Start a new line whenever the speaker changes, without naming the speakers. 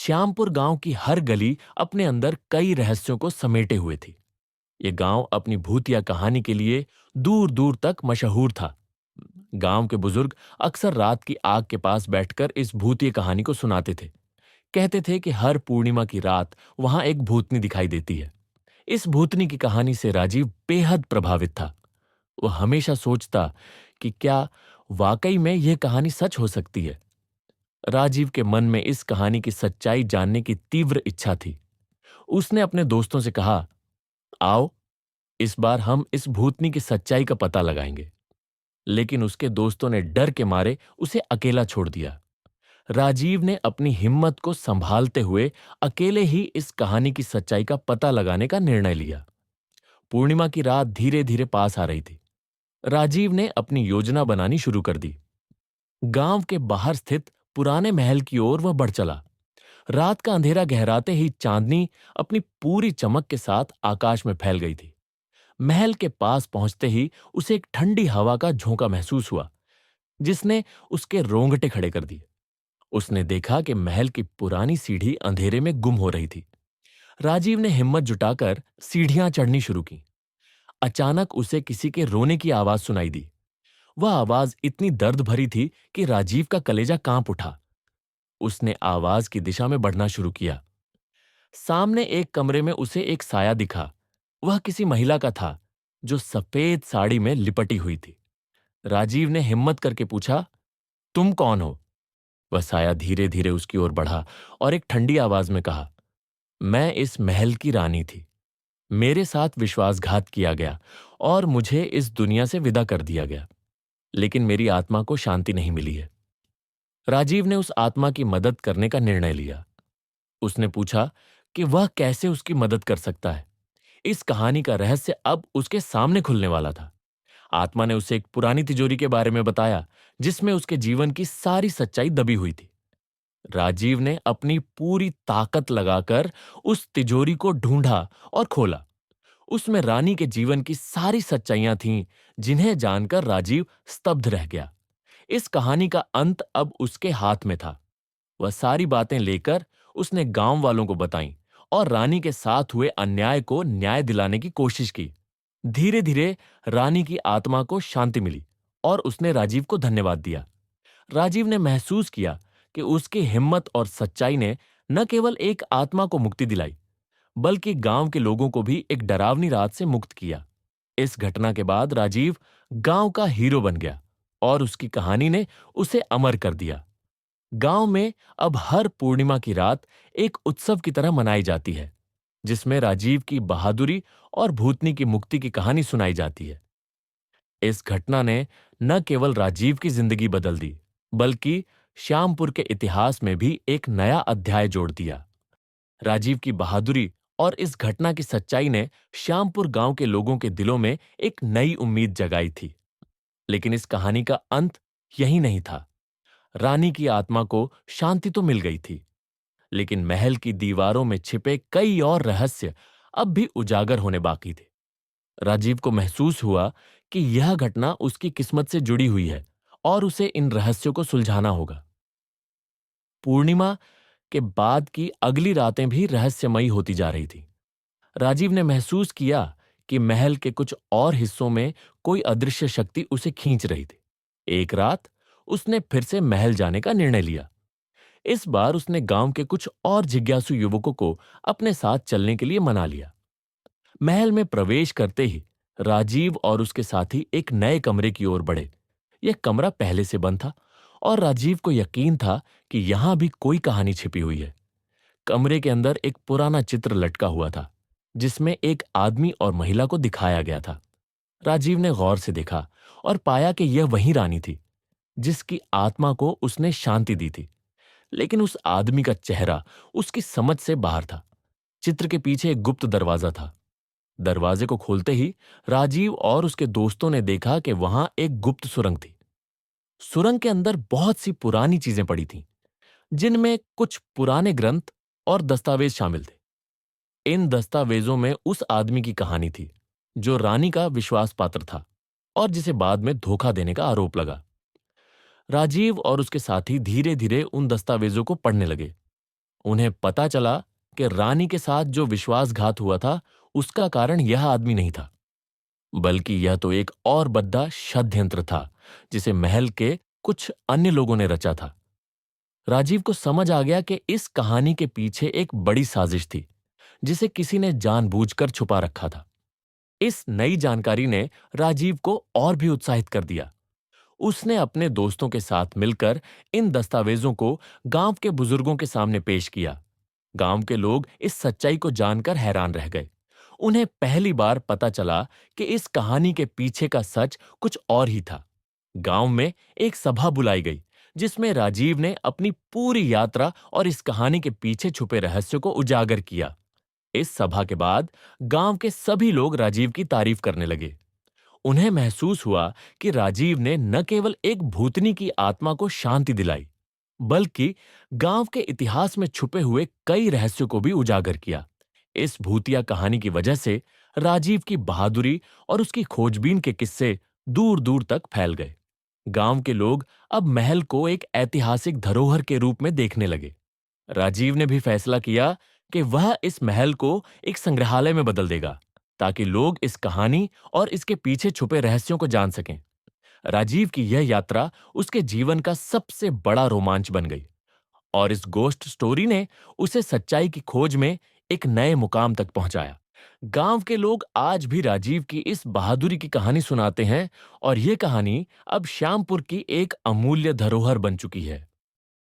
श्यामपुर गांव की हर गली अपने अंदर कई रहस्यों को समेटे हुए थी। ये गांव अपनी भूतिया कहानी के लिए दूर दूर तक मशहूर था। गांव के बुजुर्ग अक्सर रात की आग के पास बैठकर इस भूतिया कहानी को सुनाते थे। कहते थे कि हर पूर्णिमा की रात वहां एक भूतनी दिखाई देती है। इस भूतनी की कहानी से राजीव बेहद प्रभावित था। वह हमेशा सोचता कि क्या वाकई में यह कहानी सच हो सकती है। राजीव के मन में इस कहानी की सच्चाई जानने की तीव्र इच्छा थी। उसने अपने दोस्तों से कहा, आओ इस बार हम इस भूतनी की सच्चाई का पता लगाएंगे। लेकिन उसके दोस्तों ने डर के मारे उसे अकेला छोड़ दिया। राजीव ने अपनी हिम्मत को संभालते हुए अकेले ही इस कहानी की सच्चाई का पता लगाने का निर्णय लिया। पूर्णिमा की रात धीरे धीरे पास आ रही थी। राजीव ने अपनी योजना बनानी शुरू कर दी। गांव के बाहर स्थित पुराने महल की ओर वह बढ़ चला। रात का अंधेरा गहराते ही चांदनी अपनी पूरी चमक के साथ आकाश में फैल गई थी। महल के पास पहुंचते ही उसे एक ठंडी हवा का झोंका महसूस हुआ, जिसने उसके रोंगटे खड़े कर दिए। उसने देखा कि महल की पुरानी सीढ़ी अंधेरे में गुम हो रही थी। राजीव ने हिम्मत जुटाकर सीढ़ियां चढ़नी शुरू की। अचानक उसे किसी के रोने की आवाज सुनाई दी। वह आवाज इतनी दर्द भरी थी कि राजीव का कलेजा कांप उठा। उसने आवाज की दिशा में बढ़ना शुरू किया। सामने एक कमरे में उसे एक साया दिखा। वह किसी महिला का था, जो सफेद साड़ी में लिपटी हुई थी। राजीव ने हिम्मत करके पूछा, तुम कौन हो? वह साया धीरे धीरे उसकी ओर बढ़ा और एक ठंडी आवाज में कहा, मैं इस महल की रानी थी। मेरे साथ विश्वासघात किया गया और मुझे इस दुनिया से विदा कर दिया गया, लेकिन मेरी आत्मा को शांति नहीं मिली है। राजीव ने उस आत्मा की मदद करने का निर्णय लिया। उसने पूछा कि वह कैसे उसकी मदद कर सकता है। इस कहानी का रहस्य अब उसके सामने खुलने वाला था। आत्मा ने उसे एक पुरानी तिजोरी के बारे में बताया, जिसमें उसके जीवन की सारी सच्चाई दबी हुई थी। राजीव ने अपनी पूरी ताकत लगाकर उस तिजोरी को ढूंढा और खोला। उसमें रानी के जीवन की सारी सच्चाइयां थीं, जिन्हें जानकर राजीव स्तब्ध रह गया। इस कहानी का अंत अब उसके हाथ में था। वह सारी बातें लेकर उसने गांव वालों को बताईं और रानी के साथ हुए अन्याय को न्याय दिलाने की कोशिश की। धीरे धीरे रानी की आत्मा को शांति मिली और उसने राजीव को धन्यवाद दिया। राजीव ने महसूस किया कि उसकी हिम्मत और सच्चाई ने न केवल एक आत्मा को मुक्ति दिलाई, बल्कि गांव के लोगों को भी एक डरावनी रात से मुक्त किया। इस घटना के बाद राजीव गांव का हीरो बन गया और उसकी कहानी ने उसे अमर कर दिया। गांव में अब हर पूर्णिमा की रात एक उत्सव की तरह मनाई जाती है, जिसमें राजीव की बहादुरी और भूतनी की मुक्ति की कहानी सुनाई जाती है। इस घटना ने न केवल राजीव की जिंदगी बदल दी, बल्कि श्यामपुर के इतिहास में भी एक नया अध्याय जोड़ दिया। राजीव की बहादुरी और इस घटना की सच्चाई ने श्यामपुर गांव के लोगों के दिलों में एक नई उम्मीद जगाई थी। लेकिन इस कहानी का अंत यही नहीं था। रानी की आत्मा को शांति तो मिल गई थी, लेकिन महल की दीवारों में छिपे कई और रहस्य अब भी उजागर होने बाकी थे। राजीव को महसूस हुआ कि यह घटना उसकी किस्मत से जुड़ी हुई है और उसे इन रहस्यों को सुलझाना होगा। पूर्णिमा के बाद की अगली रातें भी रहस्यमयी होती जा रही थी। राजीव ने महसूस किया कि महल के कुछ और हिस्सों में कोई अदृश्य शक्ति उसे खींच रही थी। एक रात उसने फिर से महल जाने का निर्णय लिया। इस बार उसने गांव के कुछ और जिज्ञासु युवकों को अपने साथ चलने के लिए मना लिया। महल में प्रवेश करते ही राजीव और उसके साथी एक नए कमरे की ओर बढ़े। यह कमरा पहले से बंद था और राजीव को यकीन था कि यहां भी कोई कहानी छिपी हुई है। कमरे के अंदर एक पुराना चित्र लटका हुआ था, जिसमें एक आदमी और महिला को दिखाया गया था। राजीव ने गौर से देखा और पाया कि यह वही रानी थी, जिसकी आत्मा को उसने शांति दी थी। लेकिन उस आदमी का चेहरा उसकी समझ से बाहर था। चित्र के पीछे एक गुप्त दरवाजा था। दरवाजे को खोलते ही राजीव और उसके दोस्तों ने देखा कि वहां एक गुप्त सुरंग थी। सुरंग के अंदर बहुत सी पुरानी चीजें पड़ी थीं, जिनमें कुछ पुराने ग्रंथ और दस्तावेज शामिल थे। इन दस्तावेजों में उस आदमी की कहानी थी, जो रानी का विश्वास पात्र था और जिसे बाद में धोखा देने का आरोप लगा। राजीव और उसके साथी धीरे धीरे उन दस्तावेजों को पढ़ने लगे। उन्हें पता चला कि रानी के साथ जो विश्वासघात हुआ था उसका कारण यह आदमी नहीं था, बल्कि यह तो एक और बद्दा षड्यंत्र था जिसे महल के कुछ अन्य लोगों ने रचा था। राजीव को समझ आ गया कि इस कहानी के पीछे एक बड़ी साजिश थी जिसे किसी ने जानबूझकर छुपा रखा था। इस नई जानकारी ने राजीव को और भी उत्साहित कर दिया। उसने अपने दोस्तों के साथ मिलकर इन दस्तावेजों को गांव के बुजुर्गों के सामने पेश किया। गांव के लोग इस सच्चाई को जानकर हैरान रह गए। उन्हें पहली बार पता चला कि इस कहानी के पीछे का सच कुछ और ही था। गांव में एक सभा बुलाई गई जिसमें राजीव ने अपनी पूरी यात्रा और इस कहानी के पीछे छुपे रहस्य को उजागर किया। इस सभा के बाद गांव के सभी लोग राजीव की तारीफ करने लगे। उन्हें महसूस हुआ कि राजीव ने न केवल एक भूतनी की आत्मा को शांति दिलाई, बल्कि गांव के इतिहास में छुपे हुए कई रहस्यों को भी उजागर किया। इस भूतिया कहानी की वजह से राजीव की बहादुरी और उसकी खोजबीन के किस्से दूर दूर तक फैल गए। गांव के लोग अब महल को एक ऐतिहासिक धरोहर के रूप में देखने लगे। राजीव ने भी फैसला किया कि वह इस महल को एक संग्रहालय में बदल देगा ताकि लोग इस कहानी और इसके पीछे छुपे रहस्यों को जान सकें। राजीव की यह यात्रा उसके जीवन का सबसे बड़ा रोमांच बन गई और इस गोस्ट स्टोरी ने उसे सच्चाई की खोज में एक नए मुकाम तक पहुंचाया। गांव के लोग आज भी राजीव की इस बहादुरी की कहानी सुनाते हैं और यह कहानी अब श्यामपुर की एक अमूल्य धरोहर बन चुकी है।